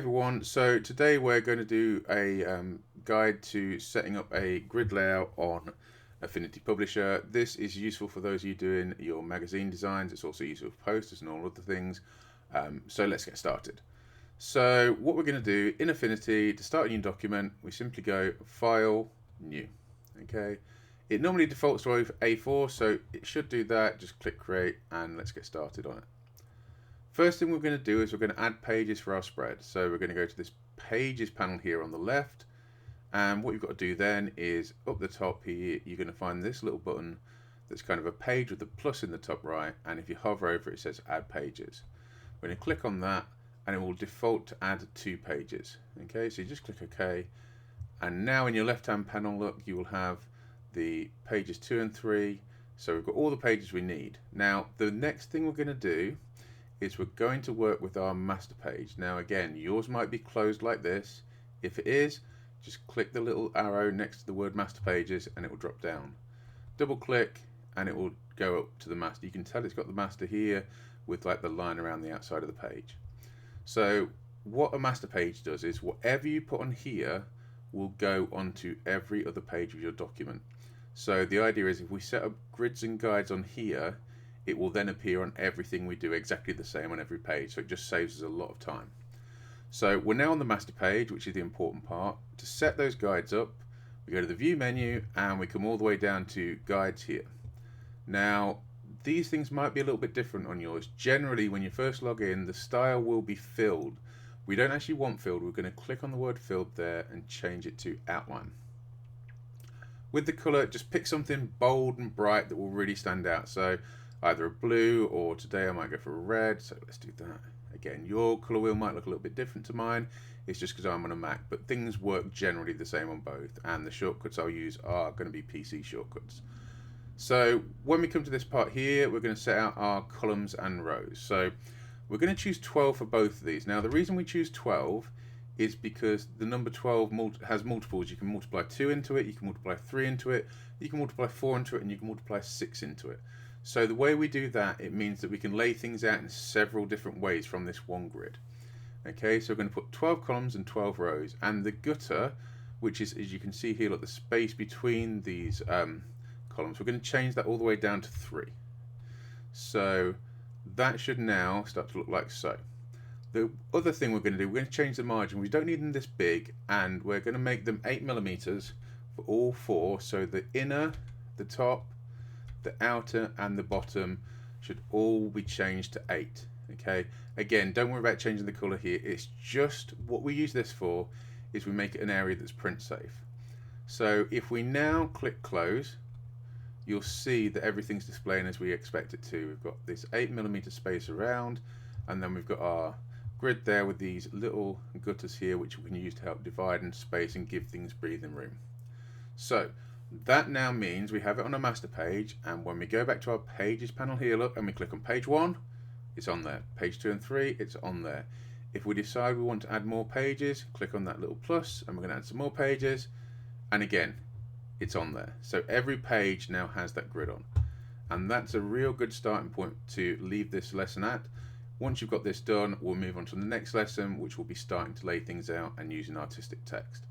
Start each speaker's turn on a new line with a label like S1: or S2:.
S1: Everyone, so today we're going to do a guide to setting up a grid layout on Affinity Publisher. This is useful for those of you doing your magazine designs. It's also useful for posters and all other things. So let's get started. So what we're going to do in Affinity, to start a new document, we simply go File, New. Okay, it normally defaults to A4, so it should do that. Just click Create and let's get started on it. First thing we're going to do is we're going to add pages for our spread. So we're going to go to this Pages panel here on the left, and what you've got to do then is up the top here you're going to find this little button that's kind of a page with a plus in the top right, and if you hover over it, it says Add Pages. We're going to click on that and it will default to add 2 pages. Okay, so you just click OK, and now in your left hand panel, look, you will have the pages 2 and 3. So we've got all the pages we need. Now the next thing we're going to do is we're going to work with our master page. Now again, yours might be closed like this. If it is, just click the little arrow next to the word master pages and it will drop down. Double click and it will go up to the master. You can tell it's got the master here with like the line around the outside of the page. So what a master page does is whatever you put on here will go onto every other page of your document. So the idea is if we set up grids and guides on here, it will then appear on everything we do exactly the same on every page, so it just saves us a lot of time. So we're now on the master page, which is the important part. To set those guides up, we go to the View menu and we come all the way down to Guides here. Now these things might be a little bit different on yours. Generally when you first log in, the style will be filled. We don't actually want filled. We're going to click on the word filled there and change it to outline. With the colour, just pick something bold and bright that will really stand out. So either a blue, or today I might go for a red, so let's do that. Again, your colour wheel might look a little bit different to mine. It's just because I'm on a Mac, but things work generally the same on both, and the shortcuts I'll use are going to be PC shortcuts. So when we come to this part here, we're going to set out our columns and rows. So we're going to choose 12 for both of these. Now the reason we choose 12 is because the number 12 has multiples. You can multiply 2 into it, you can multiply 3 into it, you can multiply 4 into it, and you can multiply 6 into it. So the way we do that, it means that we can lay things out in several different ways from this one grid. Okay, so we're going to put 12 columns and 12 rows, and the gutter, which is, as you can see here, look, the space between these columns, we're going to change that all the way down to 3. So that should now start to look like so. The other thing we're going to do, we're going to change the margin. We don't need them this big, and we're going to make them 8mm for all 4. So the inner, the top, the outer and the bottom should all be changed to 8. Okay, again, don't worry about changing the color here. It's just what we use this for is we make it an area that's print safe. So if we now click close, you'll see that everything's displaying as we expect it to. We've got this 8mm space around, and then we've got our grid there with these little gutters here which we can use to help divide and space and give things breathing room. So that now means we have it on a master page, and when we go back to our pages panel here, look, and we click on page 1, it's on there. Page 2 and 3, it's on there. If we decide we want to add more pages, click on that little plus and we're going to add some more pages, and again it's on there. So every page now has that grid on, and that's a real good starting point to leave this lesson at. Once you've got this done, we'll move on to the next lesson, which will be starting to lay things out and using artistic text.